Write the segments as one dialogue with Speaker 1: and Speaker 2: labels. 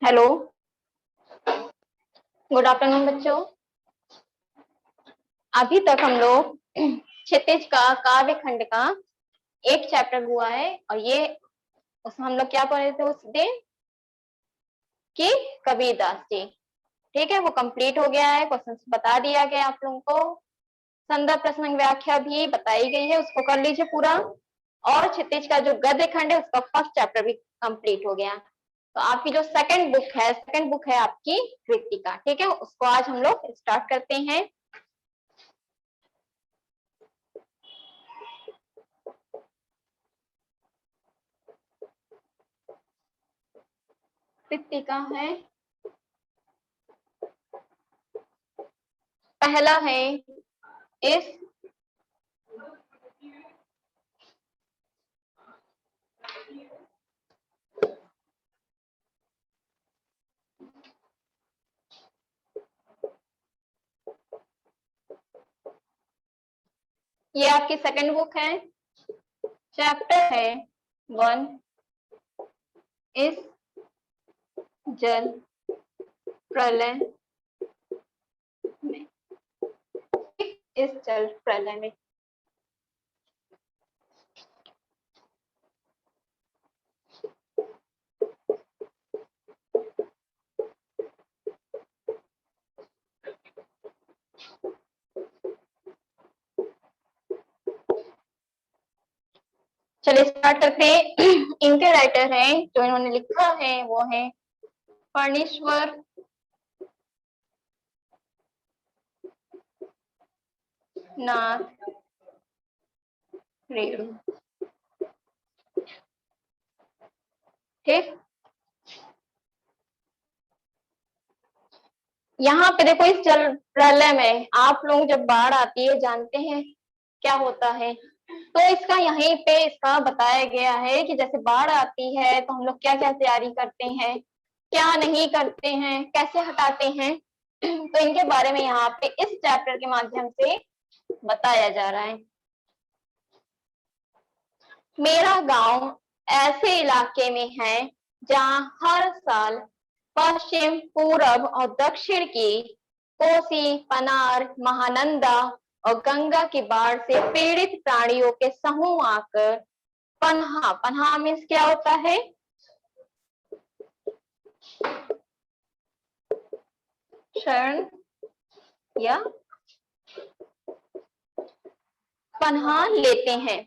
Speaker 1: Hello, good afternoon बच्चों। अभी तक हम लोग क्षितिज का काव्य खंड का एक चैप्टर हुआ है और ये उसमें हम लोग क्या पढ़ रहे थे उस दिन कि कबीरदास जी। ठीक है, वो कंप्लीट हो गया है, क्वेश्चन बता दिया गया आप लोगों को, संदर्भ प्रसंग व्याख्या भी बताई गई है, उसको कर लीजिए पूरा। और क्षितिज का जो गद्य खंड है उसका फर्स्ट चैप्टर भी कंप्लीट हो गया। तो आपकी जो सेकंड बुक है आपकी कृतिका। ठीक है, उसको आज हम लोग स्टार्ट करते हैं। कृतिका है, पहला है इस ये आपकी सेकंड बुक है, चैप्टर है 1 इस जल प्रलय में। इस जल प्रलय में चलिए स्टार्ट करते हैं। इनके राइटर हैं जो इन्होंने लिखा है वो है फणीश्वर नाथ रेणु। ठीक, यहाँ पे देखो, इस जल प्रलय में आप लोग जब बाढ़ आती है जानते हैं क्या होता है, तो इसका यहीं पे इसका बताया गया है कि जैसे बाढ़ आती है तो हम लोग क्या क्या तैयारी करते हैं, क्या नहीं करते हैं, कैसे हटाते हैं। तो इनके बारे में यहाँ पे इस चैप्टर के माध्यम से बताया जा रहा है। मेरा गांव ऐसे इलाके में है जहां हर साल पश्चिम, पूरब और दक्षिण की कोसी, पनार, महानंदा और गंगा की बाढ़ से पीड़ित प्राणियों के समूह आकर पन्हा, पन्हा मीन्स क्या होता है, शरण या पन्हा लेते हैं।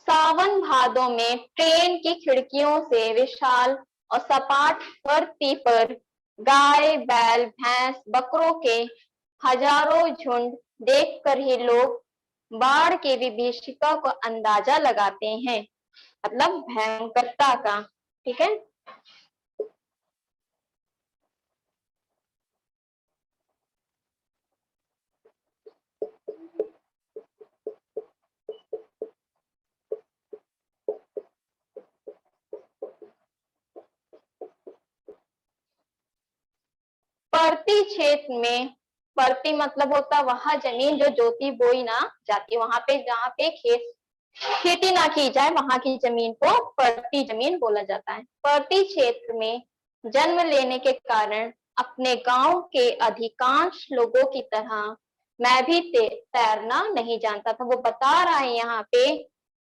Speaker 1: सावन भादों में ट्रेन की खिड़कियों से विशाल और सपाट धरती पर गाय, बैल, भैंस, बकरों के हजारों झुंड देखकर ही लोग बाढ़ की विभीषिका को अंदाजा लगाते हैं, मतलब भयंकरता का। ठीक है, परती क्षेत्र में, परती मतलब होता वह जमीन जो जोती बोई ना जाती, वहां पे जहाँ पे खेती ना की जाए वहां की जमीन को परती जमीन बोला जाता है। परती क्षेत्र में जन्म लेने के कारण अपने गांव के अधिकांश लोगों की तरह मैं भी तैरना नहीं जानता था। वो बता रहा है यहाँ पे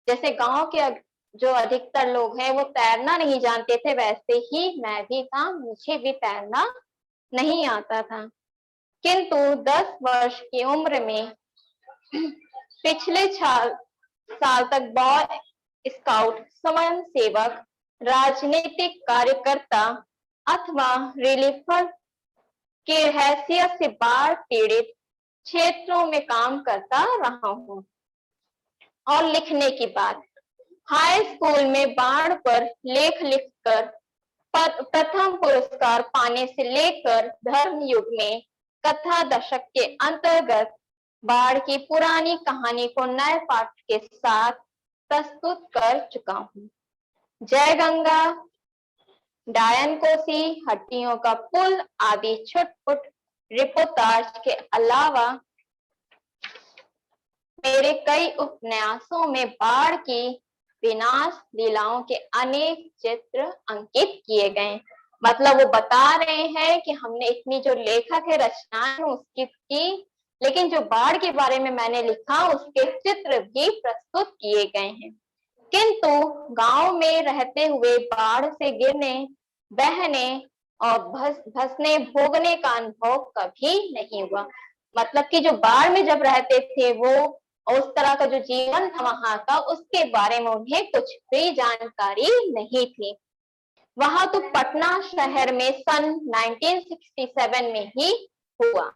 Speaker 1: जैसे गांव के जो अधिकतर लोग हैं वो तैरना नहीं जानते थे, वैसे ही मैं भी था, मुझे भी तैरना नहीं आता था। किंतु 10 वर्ष की उम्र में पिछले साल तक बॉय स्काउट, स्वयं सेवक, राजनीतिक कार्यकर्ता अथवा रिलीफर की हैसियत से बाढ़ पीड़ित क्षेत्रों में काम करता रहा हूँ। और लिखने की बात, हाई स्कूल में बाढ़ पर लेख लिखकर प्रथम पुरस्कार पाने से लेकर धर्म युग में कथा दशक के अंतर्गत बाढ़ की पुरानी कहानी को नए पाठ के साथ प्रस्तुत कर चुका हूँ। जय गंगा, डायन कोसी, हट्टियों का पुल आदि छुटपुट रिपोर्टाज के अलावा मेरे कई उपन्यासों में बाढ़ की विनाश लीलाओं के अनेक चित्र अंकित किए गए। मतलब वो बता रहे हैं कि हमने इतनी जो लेखक है रचनाएं उसकी की, लेकिन जो बाढ़ के बारे में मैंने लिखा उसके चित्र भी प्रस्तुत किए गए हैं। किंतु गांव में रहते हुए बाढ़ से गिरने, बहने और भसने भोगने का अनुभव कभी नहीं हुआ। मतलब कि जो बाढ़ में जब रहते थे वो और उस तरह का जो जीवन था वहां का, उसके बारे में उन्हें कुछ भी जानकारी नहीं थी। वहां तो पटना शहर में सन 1967 में ही हुआ,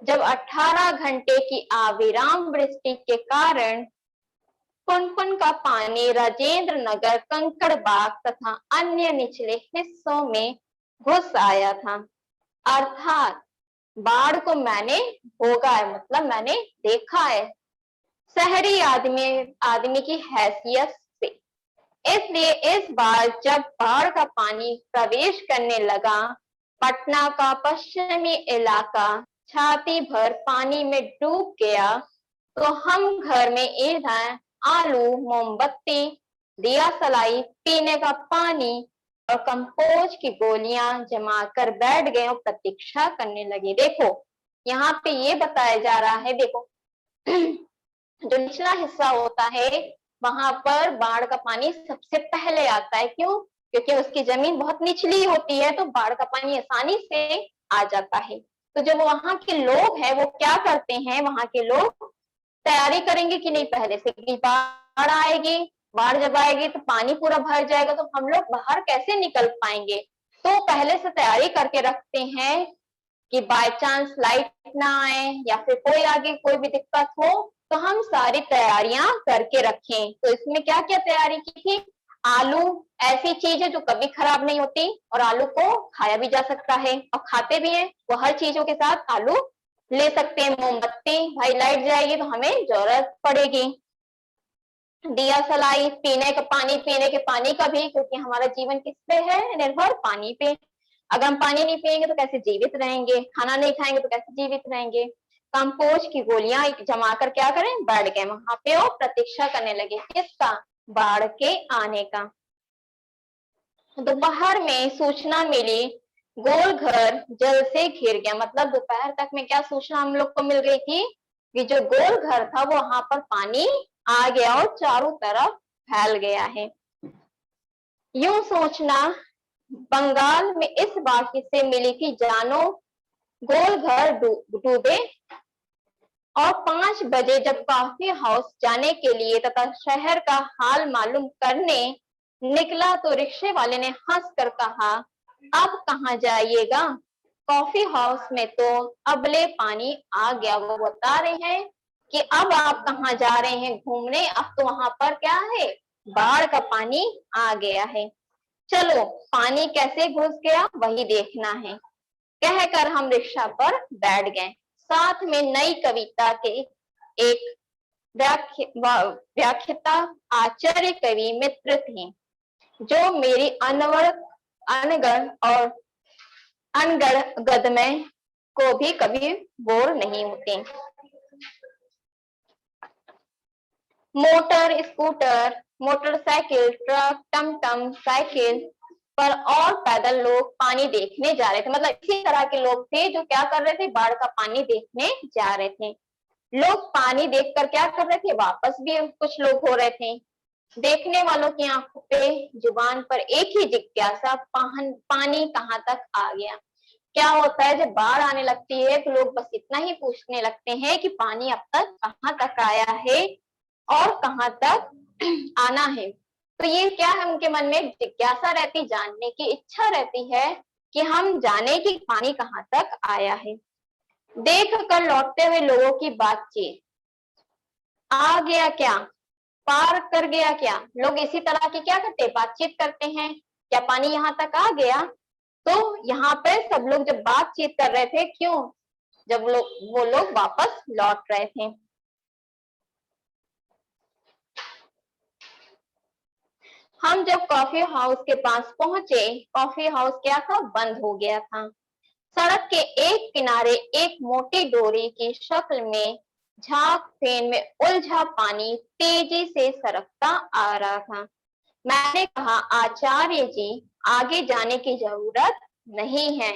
Speaker 1: जब 18 घंटे की अविराम वृष्टि के कारण पुनपुन का पानी राजेंद्र नगर, कंकड़बाग तथा अन्य निचले हिस्सों में घुस आया था। अर्थात बाढ़ को मैंने भोगा है, मतलब मैंने देखा है शहरी आदमी आदमी की हैसियत से। इसलिए इस बार जब बाढ़ का पानी प्रवेश करने लगा, पटना का पश्चिमी इलाका छाती भर पानी में डूब गया, तो हम घर में ईंधन, आलू, मोमबत्ती, दिया सलाई, पीने का पानी और कंपोज की गोलियां जमा कर बैठ गए और प्रतीक्षा करने लगे। देखो यहाँ पे ये बताया जा रहा है, देखो जो निचला हिस्सा होता है वहां पर बाढ़ का पानी सबसे पहले आता है। क्यों? क्योंकि उसकी जमीन बहुत निचली होती है, तो बाढ़ का पानी आसानी से आ जाता है। तो जब वहां के लोग हैं वो क्या करते हैं, वहां के लोग तैयारी करेंगे कि नहीं पहले से कि बाढ़ आएगी, बाढ़ जब आएगी तो पानी पूरा भर जाएगा, तो हम लोग बाहर कैसे निकल पाएंगे। तो पहले से तैयारी करके रखते हैं कि बाय चांस लाइट ना आए या फिर कोई आगे कोई भी दिक्कत हो, तो हम सारी तैयारियां करके रखें। तो इसमें क्या क्या तैयारी की थी? आलू ऐसी चीज है जो कभी खराब नहीं होती और आलू को खाया भी जा सकता है और खाते भी हैं, वो हर चीजों के साथ आलू ले सकते हैं। मोमबत्ती, भाई लाइट जाएगी तो हमें जरूरत पड़ेगी। दिया सलाई, पीने के पानी का भी, क्योंकि हमारा जीवन किस पे है निर्भर? पानी पे। अगर हम पानी नहीं पियेंगे तो कैसे जीवित रहेंगे, खाना नहीं खाएंगे तो कैसे जीवित रहेंगे। कंपोज की गोलियां जमा कर क्या करें, बैठ गए वहां पे और प्रतीक्षा करने लगे किसका? बाढ़ के आने का। दोपहर में सूचना मिली, गोल घर जल से घिर गया। मतलब दोपहर तक में क्या सूचना हम लोग को मिल गई थी कि जो गोल घर था वो वहां पर पानी आ गया और चारों तरफ फैल गया है। यूं सोचना बंगाल में इस वाक्य से मिली कि जानो गोल घर डूबे। और 5 बजे जब कॉफी हाउस जाने के लिए तथा शहर का हाल मालूम करने निकला तो रिक्शे वाले ने हंस कर कहा, अब कहाँ जाइएगा, कॉफी हाउस में तो अबले पानी आ गया। वो बता रहे हैं कि अब आप कहाँ जा रहे हैं घूमने, अब तो वहां पर क्या है, बाढ़ का पानी आ गया है। चलो पानी कैसे घुस गया वही देखना है, कहकर हम रिक्शा पर बैठ गए। साथ में नई कविता के एक व्याख्याता आचार्य कवि मित्र थे, जो मेरी अनगढ़ और अनगढ़ गद्य को भी कभी बोर नहीं होते। मोटर स्कूटर, मोटरसाइकिल, ट्रक, टमटम, साइकिल पर और पैदल लोग पानी देखने जा रहे थे। मतलब इसी तरह के लोग थे जो क्या कर रहे थे, बाढ़ का पानी देखने जा रहे थे। लोग पानी देखकर क्या कर रहे थे, वापस भी कुछ लोग हो रहे थे। देखने वालों की आंखों पे जुबान पर एक ही जिज्ञासा, पानी कहाँ तक आ गया। क्या होता है जब बाढ़ आने लगती है तो लोग बस इतना ही पूछने लगते हैं कि पानी अब तक कहाँ तक आया है और कहाँ तक आना है। तो ये क्या है, उनके मन में जिज्ञासा रहती, जानने की इच्छा रहती है कि हम जाने कि पानी कहाँ तक आया है। देख कर लौटते हुए लोगों की बातचीत, आ गया क्या, पार कर गया क्या, लोग इसी तरह की क्या करते, बातचीत करते हैं, क्या पानी यहाँ तक आ गया। तो यहाँ पे सब लोग जब बातचीत कर रहे थे, क्यों, जब वो लोग वापस लौट रहे थे। हम जब कॉफी हाउस के पास पहुंचे, कॉफी हाउस क्या था, बंद हो गया था। सड़क के एक किनारे एक मोटी डोरी की शक्ल में झाग फेन में उलझा पानी तेजी से सरकता आ रहा था। मैंने कहा, आचार्य जी, आगे जाने की जरूरत नहीं है,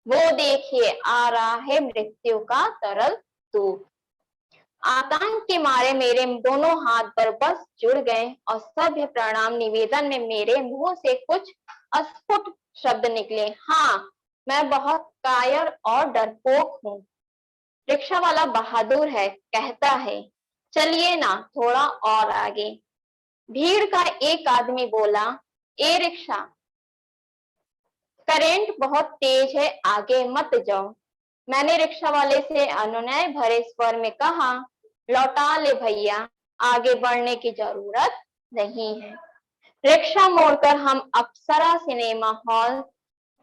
Speaker 1: वो देखिए आ रहा है मृत्यु का तरल दूत। आतंक के मारे मेरे दोनों हाथ बरबस जुड़ गए और सभ्य प्रणाम निवेदन में मेरे मुंह से कुछ अस्फुट शब्द निकले। हाँ, मैं बहुत कायर और डरपोक हूँ। रिक्शा वाला बहादुर है, कहता है, चलिए ना थोड़ा और आगे। भीड़ का एक आदमी बोला, ए रिक्शा, करंट बहुत तेज है, आगे मत जाओ। मैंने रिक्शा वाले से अनुनय भरे स्वर में कहा, लौटा ले भैया, आगे बढ़ने की जरूरत नहीं है। रिक्शा मोड़कर हम अप्सरा सिनेमा हॉल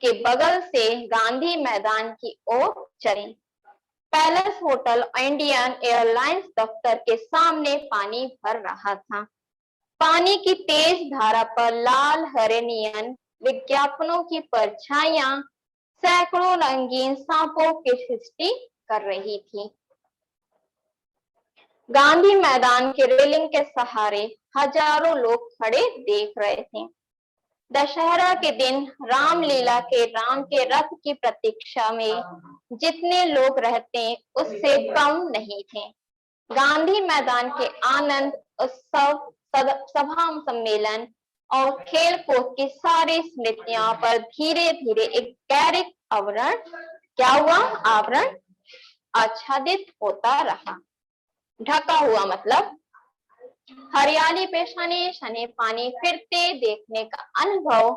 Speaker 1: के बगल से गांधी मैदान की ओर चले। पैलेस होटल इंडियन एयरलाइंस दफ्तर के सामने पानी भर रहा था। पानी की तेज धारा पर लाल हरे नियन विज्ञापनों की परछाइयां सैकड़ों रंगीन सांपों की सृष्टि कर रही थी। गांधी मैदान के रेलिंग के सहारे हजारों लोग खड़े देख रहे थे। दशहरा के दिन रामलीला के राम के रथ की प्रतीक्षा में जितने लोग रहते उससे कम नहीं थे। गांधी मैदान के आनंद उत्सव, सभा, सम्मेलन और खेल कूद की सारी स्मृतियों पर धीरे धीरे एक गैरिक आवरण, क्या हुआ, आवरण आच्छादित होता रहा। ढका हुआ मतलब हरियाली पे शने शने पानी फिरते देखने का अनुभव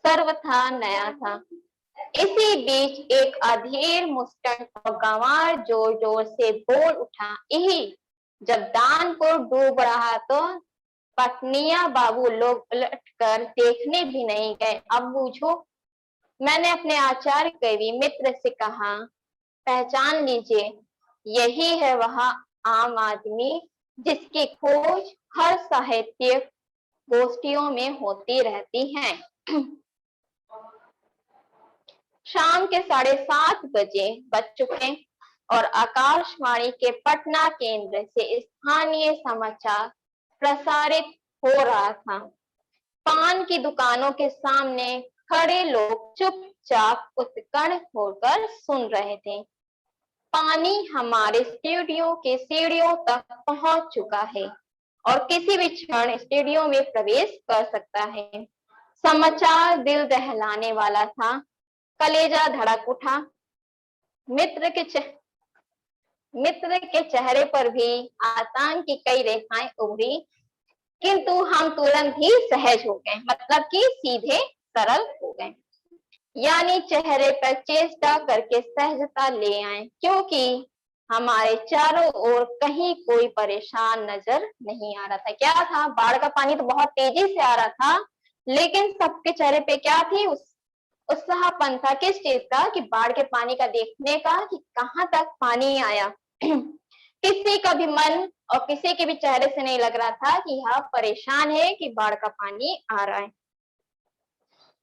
Speaker 1: सर्वथा नया था। इसी बीच एक अधीर मुस्टन और गंवार जोर जोर से बोल उठा, यही जब दान को डूब रहा तो पत्नियां बाबू लोग उलट कर देखने भी नहीं गए, अब बूझो। मैंने अपने आचार्य कवि मित्र से कहा, पहचान लीजिए, यही है वह आम आदमी जिसकी खोज हर साहित्य गोष्ठियों में होती रहती है। शाम के 7:30 बजे बज चुके और आकाशवाणी के पटना केंद्र से स्थानीय समाचार प्रसारित हो रहा था। पान की दुकानों के सामने खड़े लोग चुपचाप उत्कंठ होकर सुन रहे थे। पानी हमारे स्टूडियो के सीढ़ियों तक पहुंच चुका है और किसी भी क्षण स्टूडियो में प्रवेश कर सकता है। समाचार दिल दहलाने वाला था। कलेजा धड़क उठा। मित्र के चेहरे पर भी आतंक की कई रेखाएं उभरी, किंतु हम तुरंत ही सहज हो गए, मतलब कि सीधे सरल हो गए, यानी चेहरे पर चेष्टा करके सहजता ले आए, क्योंकि हमारे चारों ओर कहीं कोई परेशान नजर नहीं आ रहा था। क्या था, बाढ़ का पानी तो बहुत तेजी से आ रहा था, लेकिन सबके चेहरे पे क्या थी, उत्साहपन था। किस चीज का, कि बाढ़ के पानी का देखने का, कि कहाँ तक पानी आया। किसी का भी मन और किसी के भी चेहरे से नहीं लग रहा था कि यह परेशान है कि बाढ़ का पानी आ रहा है।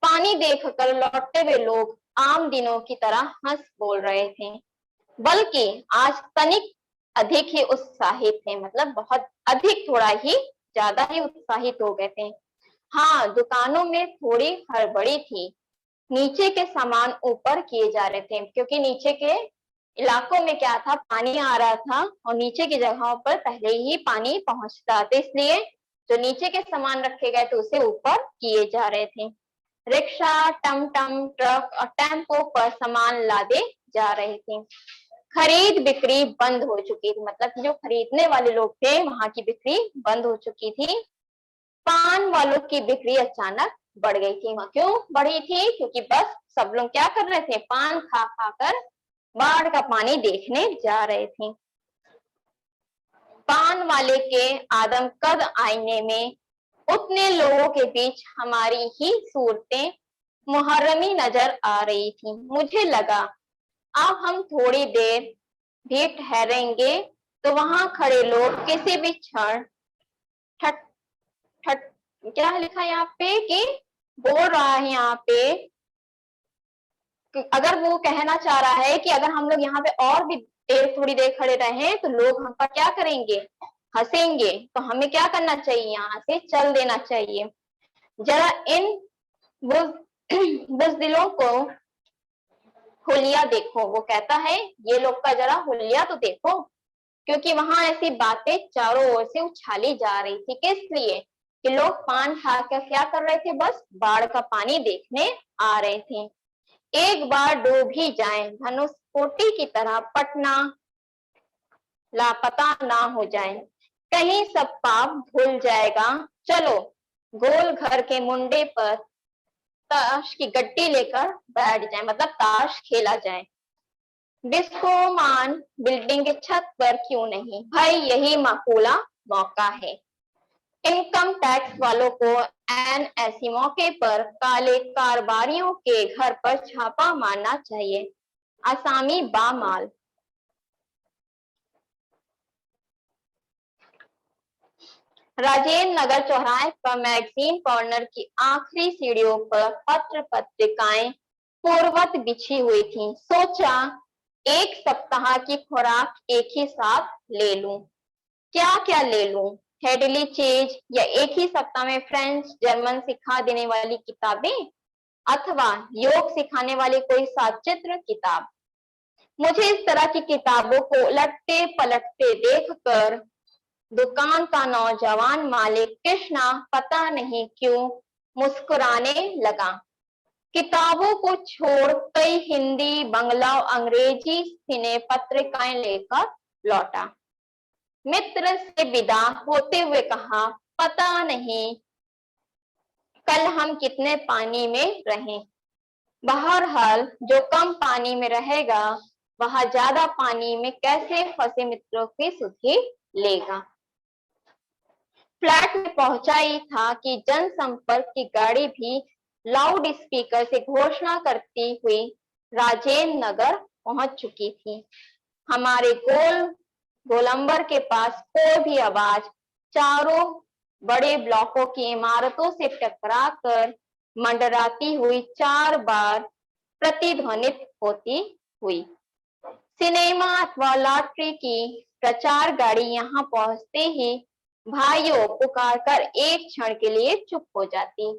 Speaker 1: पानी देखकर लौटते हुए लोग आम दिनों की तरह हंस बोल रहे थे, बल्कि आज तनिक अधिक ही उत्साहित थे, मतलब बहुत अधिक, थोड़ा ही ज्यादा ही उत्साहित हो गए थे। हाँ, दुकानों में थोड़ी हड़बड़ी थी। नीचे के सामान ऊपर किए जा रहे थे, क्योंकि नीचे के इलाकों में क्या था, पानी आ रहा था और नीचे की जगहों पर पहले ही पानी पहुंचता था, इसलिए जो नीचे के सामान रखे गए थे उसे ऊपर किए जा रहे थे। रिक्शा, टमटम, ट्रक और टेम्पो पर सामान लादे जा रहे थे। खरीद बिक्री बंद हो चुकी थी, मतलब जो खरीदने वाले लोग थे वहां की बिक्री बंद हो चुकी थी। पान वालों की बिक्री अचानक बढ़ गई थी। वहां क्यों बढ़ी थी, क्योंकि बस सब लोग क्या कर रहे थे, पान खा खा कर बाढ़ का पानी देखने जा रहे थे। पान वाले के आदमकद आईने में उतने लोगों के बीच हमारी ही सूरतें मुहर्रमी नजर आ रही थी। मुझे लगा अब हम थोड़ी देर भी ठहरेंगे तो वहां खड़े लोग किसी भी क्षण ठट ठट, क्या लिखा यहाँ पे, कि बोल रहा है यहाँ पे, अगर वो कहना चाह रहा है कि अगर हम लोग यहाँ पे और भी थोड़ी देर खड़े रहे तो लोग हम पर क्या करेंगे, हंसेंगे, तो हमें क्या करना चाहिए, यहाँ से चल देना चाहिए। जरा इन बुज़दिलों को हुलिया देखो। वो कहता है ये लोग का जरा हुलिया तो देखो, क्योंकि वहां ऐसी बातें चारों ओर से उछाली जा रही थी। किस लिए? कि लोग पान खाकर क्या कर रहे थे? बस बाढ़ का पानी देखने आ रहे थे। एक बार डूब ही जाए धनुषकोटि की तरह पटना लापता ना हो जाए, कहीं सब पाप भूल जाएगा। चलो गोल घर के मुंडे पर ताश की गड्डी लेकर बैठ जाए, मतलब ताश खेला जाए। बिस्कोमान बिल्डिंग के छत पर क्यों नहीं? भाई यही माकूला मौका है। इनकम टैक्स वालों को एन ऐसी मौके पर काले कारोबारियों के घर पर छापा मारना चाहिए। आसामी बामाल। राजेंद्र नगर चौराहे पर मैगजीन कॉर्नर की आखिरी सीढ़ियों पर पत्र पत्रिकाएं पूर्ववत बिछी हुई थी। सोचा एक सप्ताह की खुराक एक ही साथ ले लूं। क्या क्या ले लूं? हेडली चीज या एक ही सप्ताह में फ्रेंच जर्मन सिखा देने वाली किताबें, अथवा योग सिखाने वाली कोई सचित्र किताब। मुझे इस तरह की किताबों को उलटते पलटते देखकर दुकान का नौजवान मालिक कृष्णा पता नहीं क्यों मुस्कुराने लगा। किताबों को छोड़ कई हिंदी, बंगला और अंग्रेजी सिने पत्रिकाएं लेकर लौटा। मित्र से विदा होते हुए कहा, पता नहीं कल हम कितने पानी में रहें। बहरहाल जो कम पानी में रहेगा वह ज्यादा पानी में कैसे फंसे मित्रों की सुधि लेगा। फ्लैट में पहुंचा ही था कि जनसंपर्क की गाड़ी भी लाउड स्पीकर से घोषणा करती हुई राजेंद्र नगर पहुंच चुकी थी। हमारे गोलंबर के पास कोई भी आवाज चारों बड़े ब्लॉकों की इमारतों से टकरा कर मंडराती हुई 4 बार प्रतिध्वनित होती हुई। सिनेमा अथवा लॉटरी की प्रचार गाड़ी यहाँ पहुंचते ही भाइयों पुकार कर एक क्षण के लिए चुप हो जाती।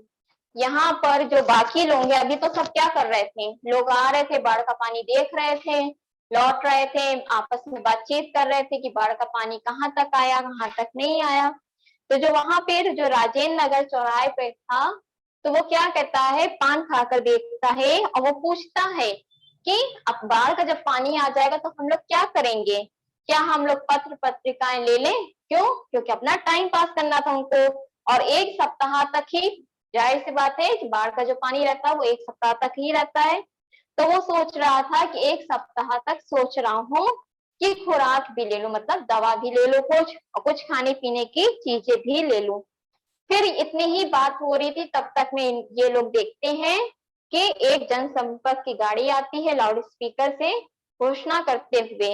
Speaker 1: यहाँ पर जो बाकी लोग हैं, अभी तो सब क्या कर रहे थे? लोग आ रहे थे, बाढ़ का पानी देख रहे थे, लौट रहे थे, आपस में बातचीत कर रहे थे कि बाढ़ का पानी कहाँ तक आया, कहाँ तक नहीं आया। तो जो वहां पे जो राजेंद्र नगर चौराहे पे था, तो वो क्या कहता है, पान खाकर देखता है और वो पूछता है कि अब बाढ़ का जब पानी आ जाएगा तो हम लोग क्या करेंगे? क्या हम लोग पत्र पत्रिकाएं ले लें? क्यों? क्योंकि अपना टाइम पास करना था उनको, और एक सप्ताह तक ही, जाहिर सी बात है कि बाढ़ का जो पानी रहता है वो एक सप्ताह तक ही रहता है। तो वो सोच रहा था कि एक सप्ताह तक सोच रहा हूँ कि खुराक भी ले लूं, मतलब दवा भी ले लूं कुछ, और कुछ खाने पीने की चीजें भी ले लूं। फिर इतनी ही बात हो रही थी, तब तक में ये लोग देखते हैं कि एक जनसंपर्क की गाड़ी आती है लाउड स्पीकर से घोषणा करते हुए।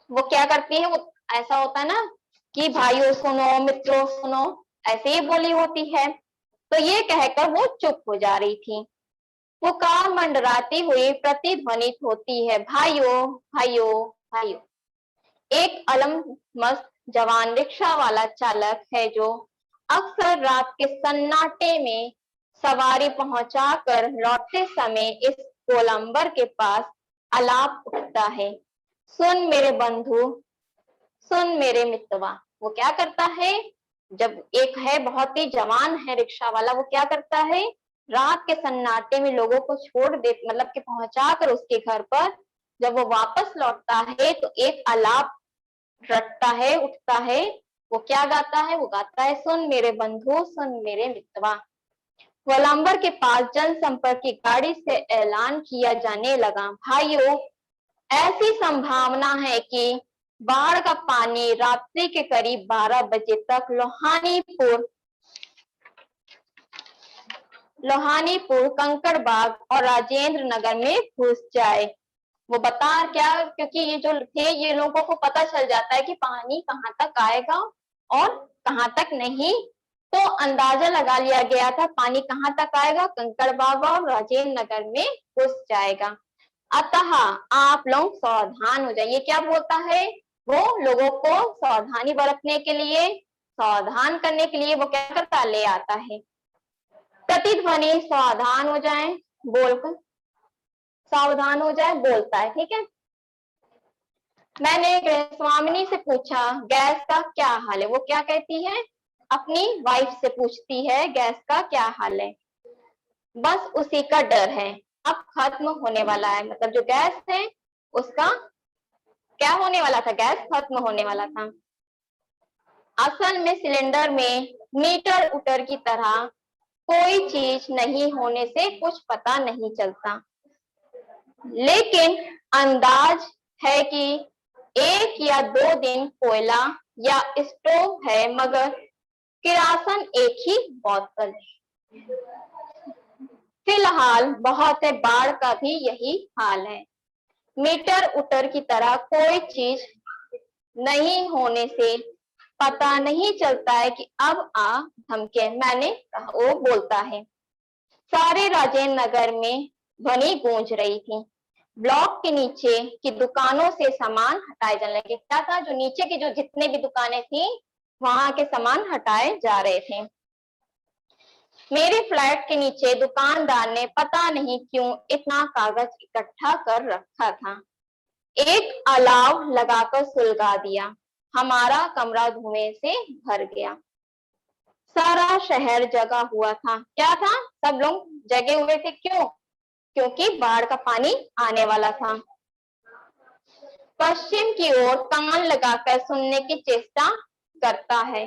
Speaker 1: वो क्या करती है, वो ऐसा होता है ना कि भाइयों सुनो, मित्रों सुनो, ऐसे ही बोली होती है। तो ये कहकर वो चुप हो जा रही थी। पुकार मंडराती हुई प्रतिध्वनित होती है, भाइयों भाइयों भाइयों। एक अलमस्त जवान रिक्शा वाला चालक है जो अक्सर रात के सन्नाटे में सवारी पहुंचाकर लौटते समय इस गोलंबर के पास आलाप उठता है, सुन मेरे बंधु, सुन मेरे मितवा। वो क्या करता है, जब एक है बहुत ही जवान है रिक्शा वाला, वो क्या करता है, रात के सन्नाटे में लोगों को छोड़ दे, मतलब कि पहुंचा कर उसके घर पर जब वो वापस लौटता है तो एक आलाप रटता है, उठता है। वो क्या गाता है, वो गाता है, सुन मेरे बंधु, सुन मेरे मितवा। गोलंबर के पास जनसंपर्क की गाड़ी से ऐलान किया जाने लगा, भाइयों ऐसी संभावना है कि बाढ़ का पानी रात्रि के करीब 12 बजे तक लोहानीपुर, कंकड़बाग और राजेंद्र नगर में घुस जाए। वो बता क्या, क्योंकि ये जो थे ये लोगों को पता चल जाता है कि पानी कहाँ तक आएगा और कहाँ तक नहीं, तो अंदाजा लगा लिया गया था पानी कहाँ तक आएगा, कंकड़बाग और राजेंद्र नगर में घुस जाएगा। अतः आप लोग सावधान हो जाइए। क्या बोलता है वो, लोगों को सावधानी बरतने के लिए, सावधान करने के लिए वो क्या करता, ले आता है। प्रतिध्वनि सावधान हो जाए बोलकर, सावधान हो जाए बोलता है, ठीक है। मैंने गृहस्वामिनी से पूछा गैस का क्या हाल है, वो क्या कहती है, अपनी वाइफ से पूछती है गैस का क्या हाल है। बस उसी का डर है, अब खत्म होने वाला है, मतलब जो गैस है उसका क्या होने वाला था, गैस खत्म होने वाला था। असल में सिलेंडर में मीटर उटर की तरह कोई चीज नहीं होने से कुछ पता नहीं चलता, लेकिन अंदाज है कि 1 या 2 दिन कोयला या स्टोव है, मगर किरासन एक ही बोतल। फिलहाल बहुत है, बाढ़ का भी यही हाल है, मीटर उटर की तरह कोई चीज नहीं होने से पता नहीं चलता है कि अब आ धमके, मैंने कहा, वो बोलता है। सारे राजेंद्र नगर में ध्वनि गूंज रही थी, ब्लॉक के नीचे की दुकानों से सामान हटाए जाने लगे। क्या था, जो नीचे की जो जितने भी दुकानें थी वहां के सामान हटाए जा रहे थे। मेरे फ्लैट के नीचे दुकानदार ने पता नहीं क्यों इतना कागज इकट्ठा कर रखा था, एक अलाव लगाकर सुलगा दिया, हमारा कमरा धुएं से भर गया। सारा शहर जगा हुआ था। क्या था, सब लोग जगे हुए थे, क्यों, क्योंकि बाढ़ का पानी आने वाला था। पश्चिम की ओर कान लगाकर सुनने की चेष्टा करता है।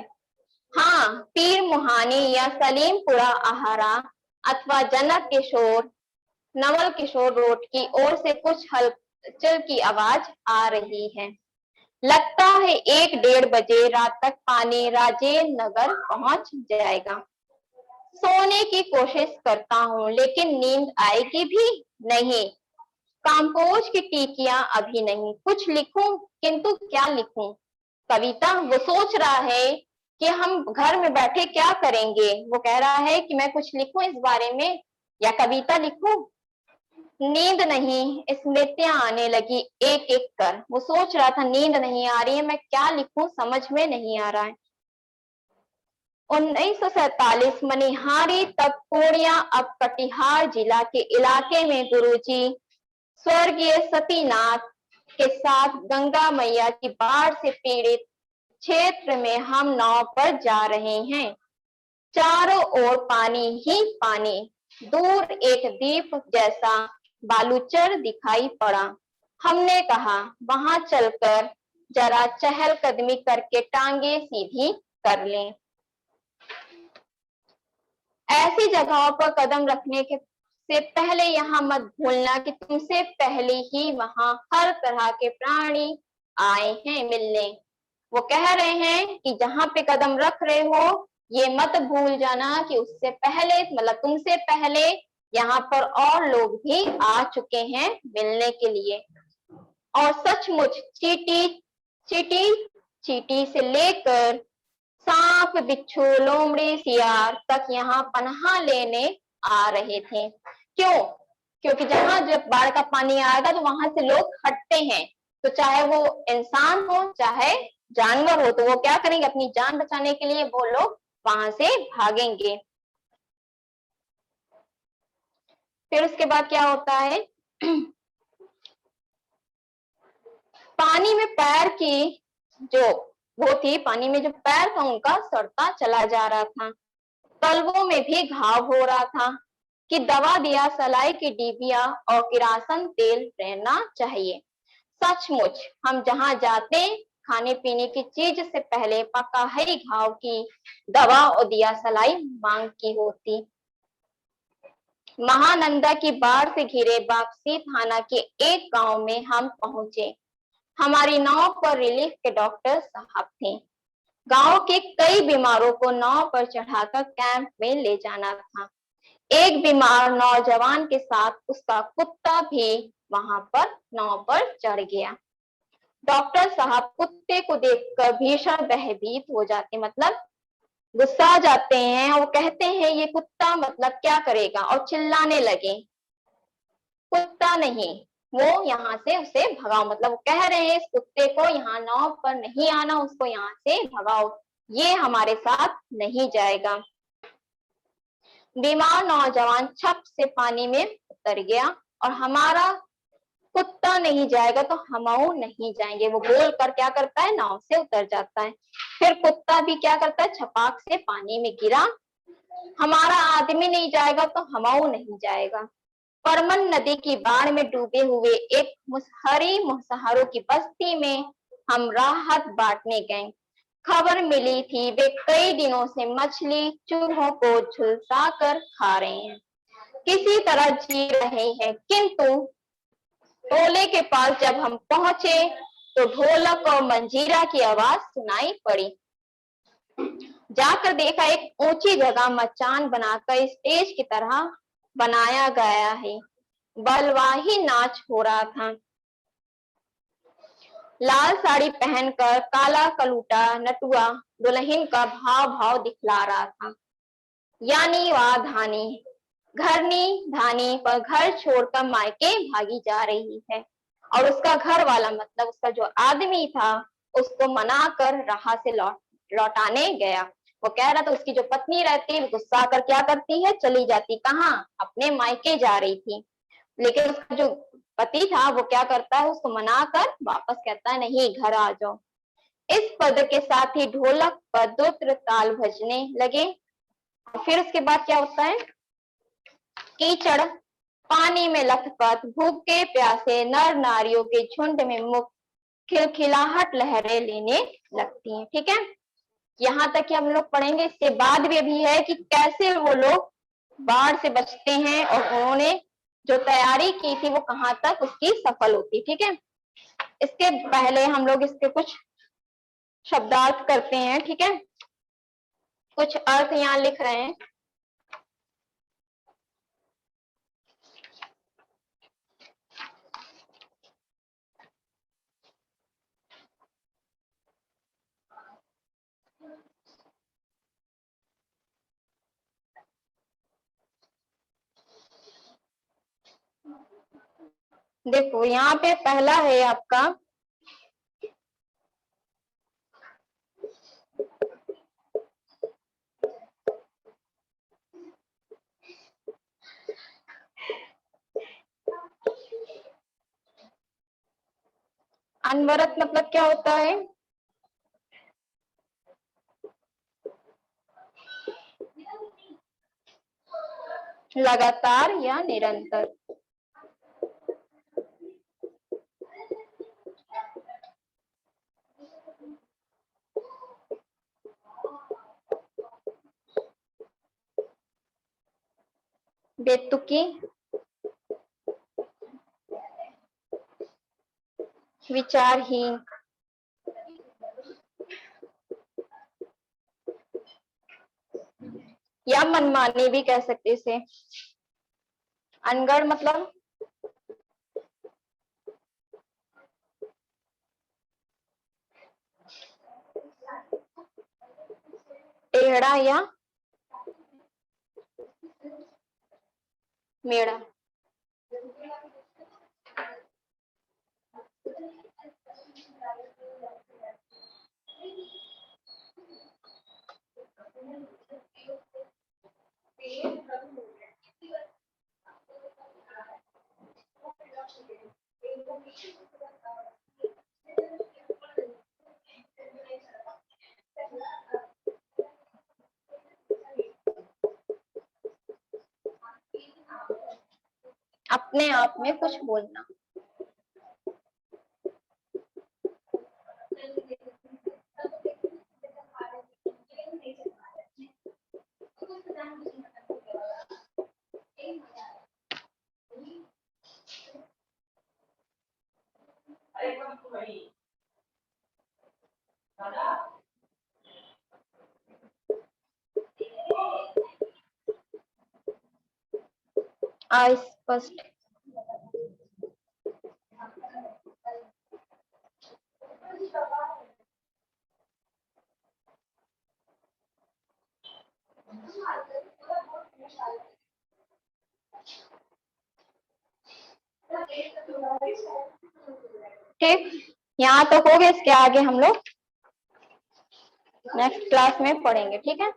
Speaker 1: हाँ, पीर मुहानी या सलीमपुरा आहारा अथवा जनक किशोर नवल किशोर रोड की ओर से कुछ हलचल की आवाज आ रही है। लगता है 1-1:30 रात तक पानी राजेंद्र नगर पहुंच जाएगा। सोने की कोशिश करता हूँ लेकिन नींद आएगी भी नहीं। काम्पोज की टिकियां अभी नहीं, कुछ लिखूं किंतु क्या लिखूं, कविता, वो सोच रहा है कि हम घर में बैठे क्या करेंगे, वो कह रहा है कि मैं कुछ लिखूं इस बारे में या कविता लिखूं। नींद नहीं, स्मृतियां आने लगी एक एक कर, वो सोच रहा था नींद नहीं आ रही है, मैं क्या लिखूं समझ में नहीं आ रहा है। 1947 मनिहारी तक पूर्णिया अब कटिहार जिला के इलाके में गुरुजी स्वर्गीय सतीनाथ के साथ गंगा मैया की बाढ़ से पीड़ित क्षेत्र में हम नाव पर जा रहे हैं। चारों ओर पानी ही पानी, दूर एक द्वीप जैसा बालूचर दिखाई पड़ा। हमने कहा वहां चलकर जरा चहलकदमी करके टांगे सीधी कर लें। ऐसी जगहों पर कदम रखने के से पहले यहाँ मत भूलना कि तुमसे पहले ही वहां हर तरह के प्राणी आए हैं मिलने। वो कह रहे हैं कि जहां पे कदम रख रहे हो ये मत भूल जाना कि उससे पहले, मतलब तुमसे पहले यहाँ पर और लोग भी आ चुके हैं मिलने के लिए। और सचमुच चींटी चींटी चींटी से लेकर सांप, बिच्छू, लोमड़ी, सियार तक यहाँ पनाह लेने आ रहे थे। क्यों, क्योंकि जहां जब बाढ़ का पानी आएगा तो वहां से लोग हटते हैं, तो चाहे वो इंसान हो चाहे जानवर हो, तो वो क्या करेंगे, अपनी जान बचाने के लिए वो लोग वहां से भागेंगे। फिर उसके बाद क्या होता है पानी में पैर की जो वो थी, पानी में जो पैर था उनका सड़ता चला जा रहा था, तलवों में भी घाव हो रहा था कि दवा दिया सलाई की डिबिया और किरासन तेल रहना चाहिए। सचमुच हम जहां जाते खाने पीने की चीज से पहले पका हरी घाव की दवा और दिया सलाई मांग की होती। महानंदा की बाढ़ से घिरे वापसी थाना के एक गांव में हम पहुंचे। हमारी नाव पर रिलीफ के डॉक्टर साहब थे। गांव के कई बीमारों को नाव पर चढ़ाकर कैंप में ले जाना था। एक बीमार नौजवान के साथ उसका कुत्ता भी वहां पर नाव पर चढ़ गया। डॉक्टर साहब कुत्ते को देखकर भीषण भयभीत हो जाते, मतलब गुस्सा आ जाते हैं, और वो कहते हैं ये कुत्ता मतलब क्या करेगा, और चिल्लाने लगे। कुत्ता नहीं, वो यहाँ से उसे भगाओ, मतलब वो कह रहे हैं इस कुत्ते को यहाँ नाव पर नहीं आना, उसको यहाँ से भगाओ, ये हमारे साथ नहीं जाएगा। बीमार नौजवान छप से पानी में उतर गया और हमारा कुत्ता नहीं जाएगा तो हमऊ नहीं जाएंगे। वो बोल कर क्या करता है, नाव से उतर जाता है। फिर कुत्ता भी क्या करता है, छपाक से पानी में गिरा। हमारा आदमी नहीं जाएगा तो हमऊ नहीं जाएगा। परमन नदी की बाढ़ में डूबे हुए एक मुसहरी मुसहरों की बस्ती में हम राहत बांटने गए। खबर मिली थी वे कई दिनों से मछली चूहों को झुलसा कर खा रहे हैं, किसी तरह जी रहे हैं। किंतु टोले के पास जब हम पहुंचे तो ढोलक और मंजीरा की आवाज सुनाई पड़ी। जाकर देखा एक ऊंची जगह मचान बनाकर स्टेज की तरह बनाया गया है। बलवाही नाच हो रहा था। लाल साड़ी पहनकर काला कलूटा नटुआ दुल्हन का भाव भाव दिखला रहा था। यानी वह धानी घरनी धानी पर घर छोड़कर मायके भागी जा रही है और उसका घर वाला मतलब उसका जो आदमी था उसको मना कर राह से लौटाने गया। वो कह रहा था, उसकी जो पत्नी रहती है गुस्सा कर क्या करती है, चली जाती। कहाँ, अपने मायके जा रही थी। लेकिन उसका जो पति था वो क्या करता है, उसको मना कर वापस कहता है नहीं घर आ जाओ। इस पद के साथ ही ढोलक पर दुत्र ताल बजने लगे। फिर उसके बाद क्या होता है, कीचड़ पानी में लथपथ भूखे प्यासे नर नारियों के झुंड में मुख खिलखिलाहट लहरें लेने लगती हैं। ठीक है, यहाँ तक कि हम लोग पढ़ेंगे। इसके बाद भी है कि कैसे वो लोग बाढ़ से बचते हैं और उन्होंने जो तैयारी की थी वो कहाँ तक उसकी सफल होती। ठीक है, इसके पहले हम लोग इसके कुछ शब्दार्थ करते हैं। ठीक है, कुछ अर्थ यहाँ लिख रहे हैं। देखो यहाँ पे पहला है आपका अनवरत, मतलब क्या होता है, लगातार या निरंतर। बेतुकी, विचारहीन, या मनमानी भी कह सकते इसे। अनगढ़ मतलब टेढ़ा या मेढ़ा। अपने आप में कुछ बोलना। अस्पष्ट, ठीक, यहाँ तक हो गया। इसके आगे हम लोग नेक्स्ट क्लास में पढ़ेंगे। ठीक है।